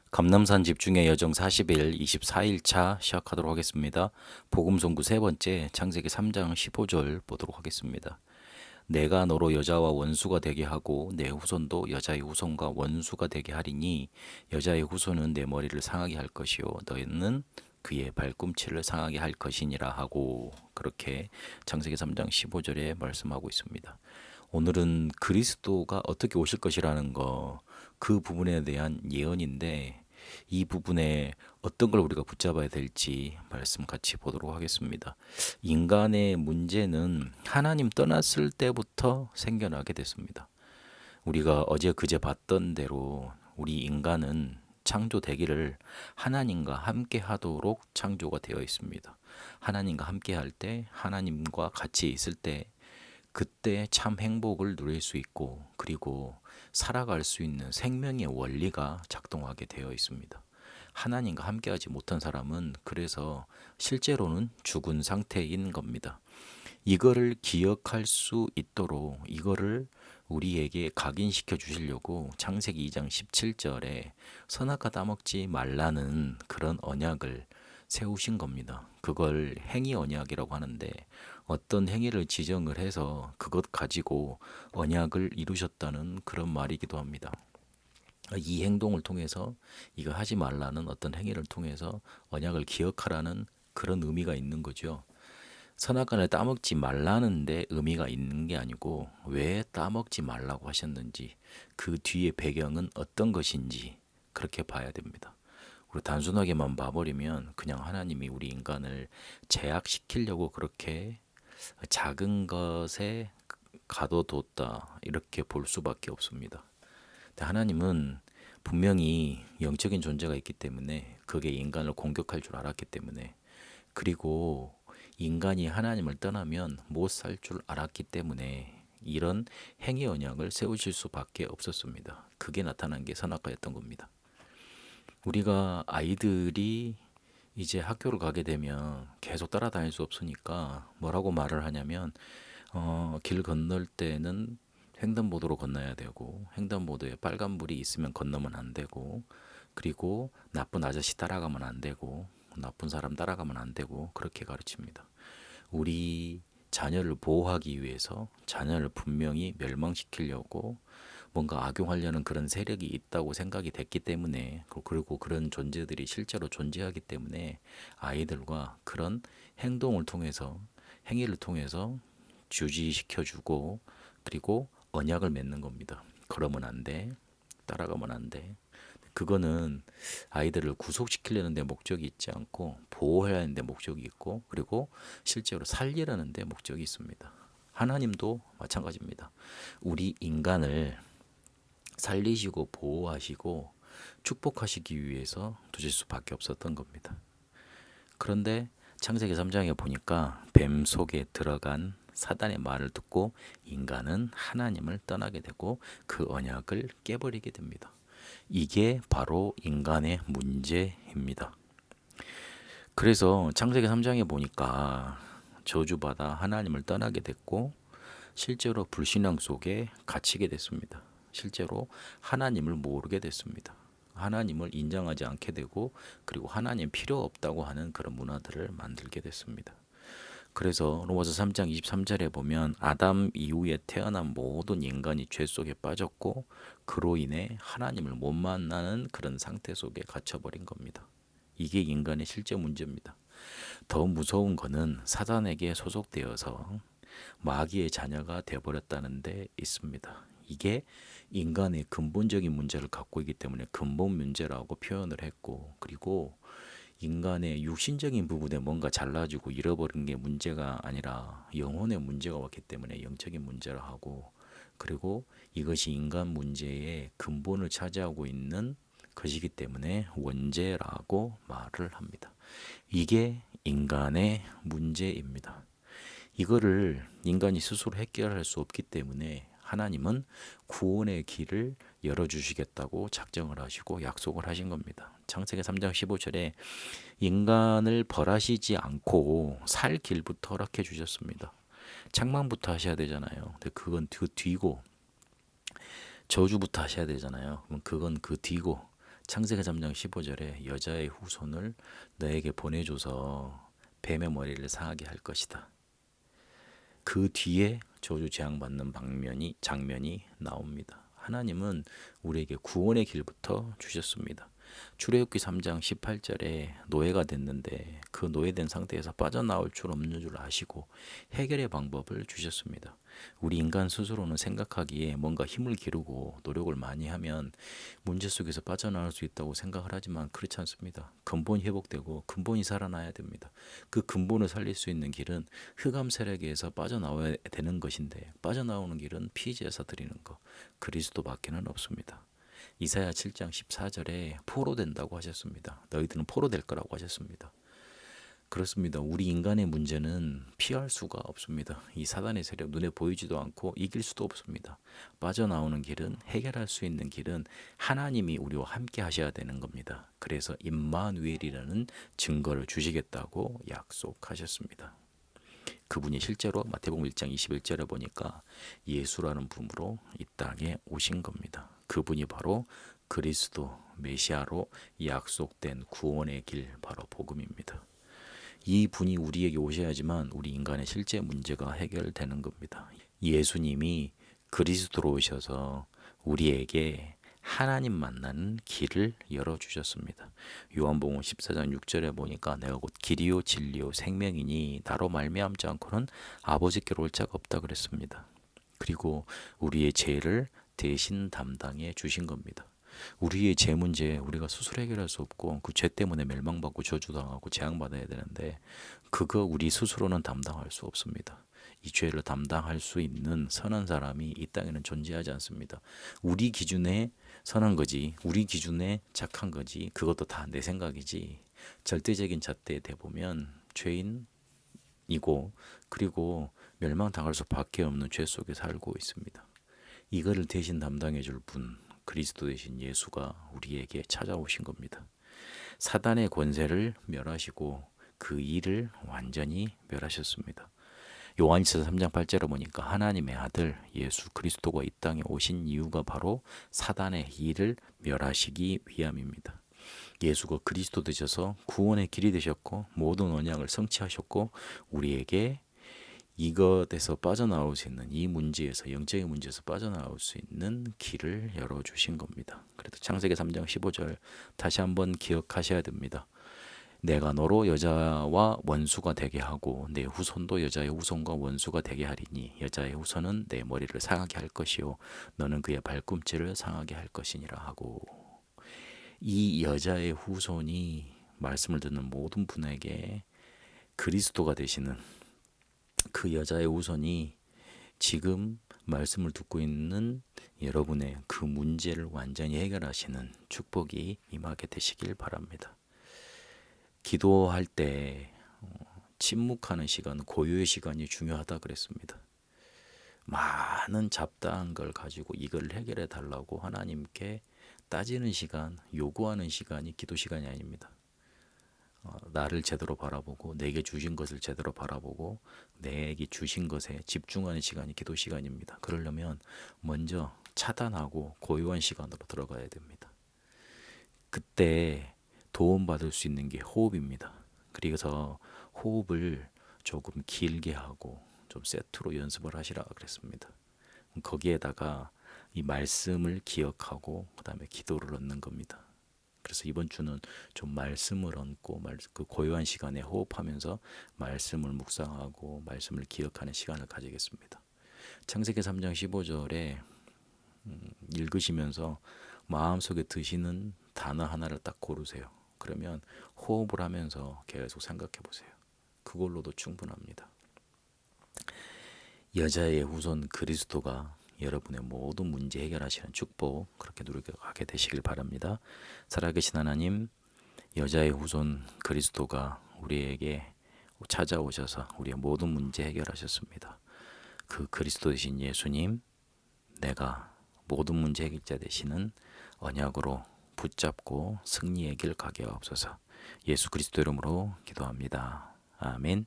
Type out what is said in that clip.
감남산 집중의 여정 40일 24일차 시작하도록 하겠습니다. 복음송구 세 번째 창세기 3장 15절 보도록 하겠습니다. 내가 너로 여자와 원수가 되게 하고 내 후손도 여자의 후손과 원수가 되게 하리니 여자의 후손은 내 머리를 상하게 할 것이요 너희는 그의 발꿈치를 상하게 할 것이니라 하고, 그렇게 창세기 3장 15절에 말씀하고 있습니다. 오늘은 그리스도가 어떻게 오실 것이라는 그 부분에 대한 예언인데, 이 부분에 어떤 걸 우리가 붙잡아야 될지 말씀 같이 보도록 하겠습니다. 인간의 문제는 하나님 떠났을 때부터 생겨나게 됐습니다. 우리가 어제 그제 봤던 대로 우리 인간은 창조되기를 하나님과 함께 하도록 창조가 되어 있습니다. 하나님과 함께 할 때, 하나님과 같이 있을 때, 그때 참 행복을 누릴 수 있고, 그리고 살아갈 수 있는 생명의 원리가 작동하게 되어 있습니다. 하나님과 함께하지 못한 사람은 그래서 실제로는 죽은 상태인 겁니다. 이거를 기억할 수 있도록, 이거를 우리에게 각인시켜 주시려고 창세기 2장 17절에 선악과 따먹지 말라는 그런 언약을 세우신 겁니다. 그걸 행위 언약이라고 하는데, 어떤 행위를 지정을 해서 그것 가지고 언약을 이루셨다는 그런 말이기도 합니다. 이 행동을 통해서, 이거 하지 말라는 어떤 행위를 통해서 언약을 기억하라는 그런 의미가 있는 거죠. 선악과를 따먹지 말라는 데 의미가 있는 게 아니고, 왜 따먹지 말라고 하셨는지, 그 뒤의 배경은 어떤 것인지 그렇게 봐야 됩니다. 우리 단순하게만 봐버리면 그냥 하나님이 우리 인간을 제약시키려고 그렇게 작은 것에 가둬뒀다, 이렇게 볼 수밖에 없습니다. 근데 하나님은 분명히 영적인 존재가 있기 때문에, 그게 인간을 공격할 줄 알았기 때문에, 그리고 인간이 하나님을 떠나면 못 살 줄 알았기 때문에 이런 행위 언약을 세우실 수밖에 없었습니다. 그게 나타난 게 선악과였던 겁니다. 우리가 아이들이 이제 학교를 가게 되면 계속 따라다닐 수 없으니까 뭐라고 말을 하냐면, 길 건널 때는 횡단보도로 건너야 되고, 횡단보도에 빨간불이 있으면 건너면 안 되고, 그리고 나쁜 아저씨 따라가면 안 되고, 나쁜 사람 따라가면 안 되고, 그렇게 가르칩니다. 우리 자녀를 보호하기 위해서, 자녀를 분명히 멸망시키려고 뭔가 악용하려는 그런 세력이 있다고 생각이 됐기 때문에, 그리고 그런 존재들이 실제로 존재하기 때문에 아이들과 그런 행동을 통해서, 행위를 통해서 주지시켜주고, 그리고 언약을 맺는 겁니다. 그러면 안 돼, 따라가면 안 돼. 그거는 아이들을 구속시키려는 데 목적이 있지 않고, 보호해야 하는 데 목적이 있고, 그리고 실제로 살리려는 데 목적이 있습니다. 하나님도 마찬가지입니다. 우리 인간을 살리시고 보호하시고 축복하시기 위해서 두실 수밖에 없었던 겁니다. 그런데 창세기 3장에 보니까 뱀 속에 들어간 사단의 말을 듣고 인간은 하나님을 떠나게 되고 그 언약을 깨버리게 됩니다. 이게 바로 인간의 문제입니다. 그래서 창세기 3장에 보니까 저주받아 하나님을 떠나게 됐고, 실제로 불신앙 속에 갇히게 됐습니다. 실제로 하나님을 모르게 됐습니다. 하나님을 인정하지 않게 되고, 그리고 하나님 필요 없다고 하는 그런 문화들을 만들게 됐습니다. 그래서 로마서 3장 23절에 보면 아담 이후에 태어난 모든 인간이 죄 속에 빠졌고, 그로 인해 하나님을 못 만나는 그런 상태 속에 갇혀버린 겁니다. 이게 인간의 실제 문제입니다. 더 무서운 거는 사단에게 소속되어서 마귀의 자녀가 되어버렸다는 데 있습니다. 이게 인간의 근본적인 문제를 갖고 있기 때문에 근본 문제라고 표현을 했고, 그리고 인간의 육신적인 부분에 뭔가 잘라지고 잃어버린 게 문제가 아니라 영혼의 문제가 왔기 때문에 영적인 문제라 하고, 그리고 이것이 인간 문제의 근본을 차지하고 있는 것이기 때문에 원죄라고 말을 합니다. 이게 인간의 문제입니다. 이거를 인간이 스스로 해결할 수 없기 때문에 하나님은 구원의 길을 열어주시겠다고 작정을 하시고 약속을 하신 겁니다. 창세기 3장 15절에 인간을 벌하시지 않고 살 길부터 허락해 주셨습니다. 책망부터 하셔야 되잖아요. 근데 그건 그 뒤고, 저주부터 하셔야 되잖아요. 그럼 그건 그 뒤고, 창세기 3장 15절에 여자의 후손을 너에게 보내줘서 뱀의 머리를 상하게 할 것이다. 그 뒤에 저주 재앙받는 장면이 나옵니다. 하나님은 우리에게 구원의 길부터 주셨습니다. 출애굽기 3장 18절에 노예가 됐는데 그 노예된 상태에서 빠져나올 줄 없는 줄 아시고 해결의 방법을 주셨습니다. 우리 인간 스스로는 생각하기에 뭔가 힘을 기르고 노력을 많이 하면 문제 속에서 빠져나올 수 있다고 생각을 하지만 그렇지 않습니다. 근본이 회복되고 근본이 살아나야 됩니다. 그 근본을 살릴 수 있는 길은 흑암 세력에서 빠져나와야 되는 것인데 빠져나오는 길은 피제사 드리는 것, 그리스도밖에는 없습니다. 이사야 7장 14절에 포로된다고 하셨습니다. 너희들은 포로될 거라고 하셨습니다. 그렇습니다. 우리 인간의 문제는 피할 수가 없습니다. 이 사단의 세력 눈에 보이지도 않고 이길 수도 없습니다. 빠져나오는 길은, 해결할 수 있는 길은 하나님이 우리와 함께 하셔야 되는 겁니다. 그래서 임마누엘이라는 증거를 주시겠다고 약속하셨습니다. 그분이 실제로 마태복음 1장 21절에 보니까 예수라는 분으로 이 땅에 오신 겁니다. 그분이 바로 그리스도 메시아로 약속된 구원의 길, 바로 복음입니다. 이 분이 우리에게 오셔야지만 우리 인간의 실제 문제가 해결되는 겁니다. 예수님이 그리스도로 오셔서 우리에게 하나님 만나는 길을 열어주셨습니다. 요한복음 14장 6절에 보니까 내가 곧 길이요 진리요 생명이니 나로 말미암지 않고는 아버지께로 올 자가 없다 그랬습니다. 그리고 우리의 죄를 대신 담당해 주신 겁니다. 우리의 죄 문제 우리가 스스로 해결할 수 없고 그 죄 때문에 멸망받고 저주당하고 재앙받아야 되는데 그거 우리 스스로는 담당할 수 없습니다. 이 죄를 담당할 수 있는 선한 사람이 이 땅에는 존재하지 않습니다. 우리 기준에 선한 거지, 우리 기준에 착한 거지, 그것도 다 내 생각이지, 절대적인 잣대에 대보면 죄인이고 그리고 멸망당할 수밖에 없는 죄 속에 살고 있습니다. 이거를 대신 담당해 줄 분, 그리스도 되신 예수가 우리에게 찾아오신 겁니다. 사단의 권세를 멸하시고 그 일을 완전히 멸하셨습니다. 요한일서 3장 8절에 보니까 하나님의 아들 예수 그리스도가 이 땅에 오신 이유가 바로 사단의 일을 멸하시기 위함입니다. 예수가 그리스도 되셔서 구원의 길이 되셨고 모든 언약을 성취하셨고 우리에게 이것에서 빠져나올 수 있는 이 문제에서 영적인 문제에서 빠져나올 수 있는 길을 열어주신 겁니다. 그래서 창세기 3장 15절 다시 한번 기억하셔야 됩니다. 내가 너로 여자와 원수가 되게 하고 내 후손도 여자의 후손과 원수가 되게 하리니 여자의 후손은 내 머리를 상하게 할 것이요 너는 그의 발꿈치를 상하게 할 것이니라 하고, 이 여자의 후손이 말씀을 듣는 모든 분에게 그리스도가 되시는 그 여자의 후손이 지금 말씀을 듣고 있는 여러분의 그 문제를 완전히 해결하시는 축복이 임하게 되시길 바랍니다. 기도할 때 침묵하는 시간, 고요의 시간이 중요하다 그랬습니다. 많은 잡다한 걸 가지고 이걸 해결해 달라고 하나님께 따지는 시간, 요구하는 시간이 기도 시간이 아닙니다. 나를 제대로 바라보고 내게 주신 것을 제대로 바라보고 내게 주신 것에 집중하는 시간이 기도 시간입니다. 그러려면 먼저 차단하고 고요한 시간으로 들어가야 됩니다. 그때 도움받을 수 있는 게 호흡입니다. 그래서 호흡을 조금 길게 하고 좀 세트로 연습을 하시라 그랬습니다. 거기에다가 이 말씀을 기억하고 그 다음에 기도를 얻는 겁니다. 그래서 이번 주는 좀 말씀을 얻고 그 고요한 시간에 호흡하면서 말씀을 묵상하고 말씀을 기억하는 시간을 가지겠습니다. 창세기 3장 15절에 읽으시면서 마음속에 드시는 단어 하나를 딱 고르세요. 그러면 호흡을 하면서 계속 생각해 보세요. 그걸로도 충분합니다. 여자의 후손 그리스도가 여러분의 모든 문제 해결하시는 축복 그렇게 누리게 되시길 바랍니다. 살아계신 하나님, 여자의 후손 그리스도가 우리에게 찾아오셔서 우리의 모든 문제 해결하셨습니다. 그 그리스도 되신 예수님, 내가 모든 문제 해결자 되시는 언약으로 붙잡고 승리의 길 가게 하옵소서. 예수 그리스도 이름으로 기도합니다. 아멘.